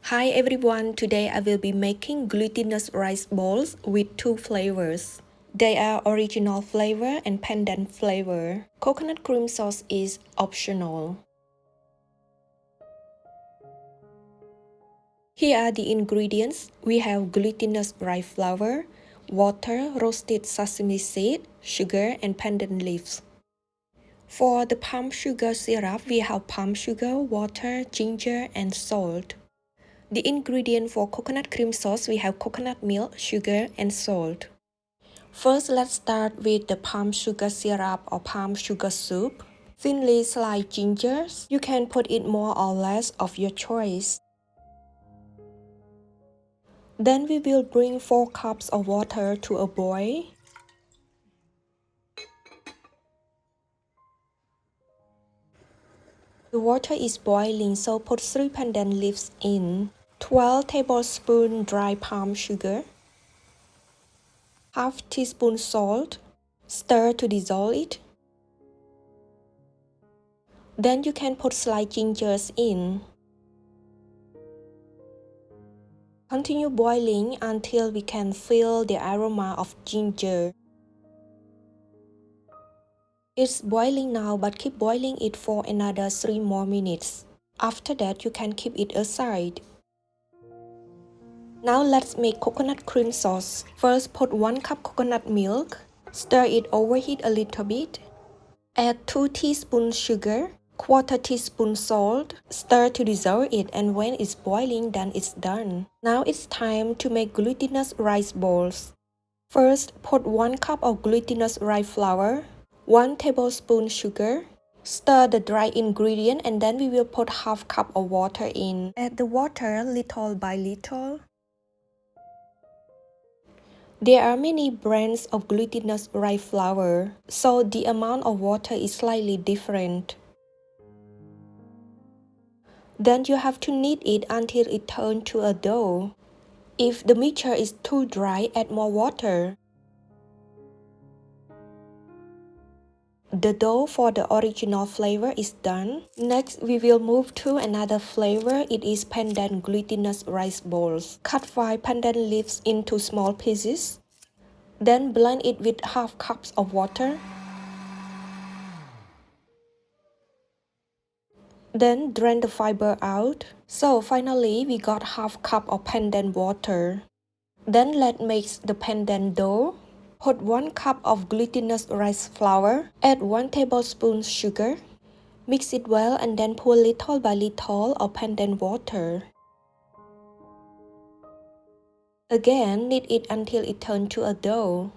Hi everyone, today I will be making glutinous rice balls with two flavors. They are original flavor and pandan flavor. Coconut cream sauce is optional. Here are the ingredients. We have glutinous rice flour, water, roasted sesame seed, sugar, and pandan leaves. For the palm sugar syrup, we have palm sugar, water, ginger, and salt. The ingredient for coconut cream sauce, we have coconut milk, sugar, and salt. First, let's start with the palm sugar syrup or palm sugar soup. Thinly sliced ginger. You can put it more or less of your choice. Then we will bring 4 cups of water to a boil. The water is boiling, so put 3 pandan leaves in, 12 tablespoons dry palm sugar, half teaspoon salt, stir to dissolve it. Then you can put sliced gingers in. Continue boiling until we can feel the aroma of ginger. It's boiling now, but keep boiling it for another 3 more minutes. After that, you can keep it aside. Now let's make coconut cream sauce. First, put 1 cup coconut milk. Stir it overheat a little bit. Add 2 teaspoons sugar, 1/4 teaspoon salt. Stir to dissolve it, and when it's boiling, then it's done. Now it's time to make glutinous rice balls. First, put 1 cup of glutinous rice flour, 1 tablespoon sugar. Stir the dry ingredient, and then we will put half cup of water in. Add the water little by little. There are many brands of glutinous rice flour, so the amount of water is slightly different. Then you have to knead it until it turns to a dough. If the mixture is too dry, add more water. The dough for the original flavor is done. Next, we will move to another flavor. It is pandan glutinous rice balls. Cut 5 pandan leaves into small pieces. Then blend it with half cups of water. Then drain the fiber out. So finally, we got half cup of pandan water. Then let's mix the pandan dough. Put 1 cup of glutinous rice flour. Add 1 tablespoon sugar. Mix it well and then pour little by little of pandan water. Again, knead it until it turns to a dough.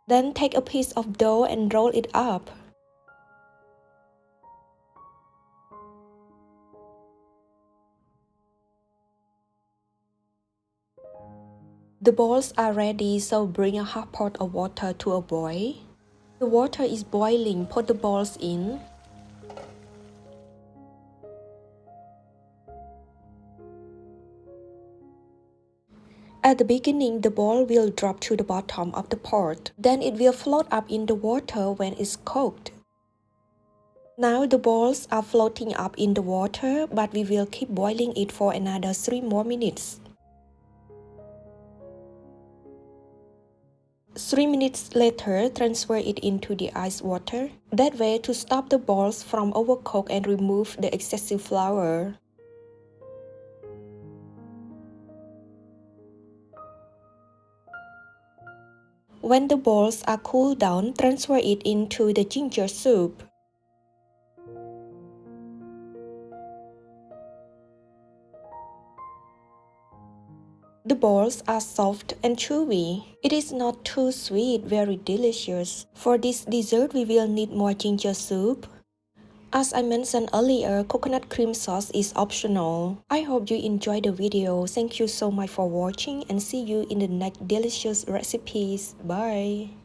Then take a piece of dough and roll it up. The balls are ready, so bring a half pot of water to a boil. The water is boiling, put the balls in. At the beginning, the ball will drop to the bottom of the pot. Then it will float up in the water when it's cooked. Now the balls are floating up in the water, but we will keep boiling it for another 3 more minutes. 3 minutes later, transfer it into the ice water. That way to stop the balls from overcook and remove the excessive flour. When the balls are cooled down, transfer it into the ginger soup. The balls are soft and chewy. It is not too sweet, very delicious. For this dessert, we will need more ginger soup. As I mentioned earlier, coconut cream sauce is optional. I hope you enjoyed the video. Thank you so much for watching and see you in the next delicious recipes. Bye!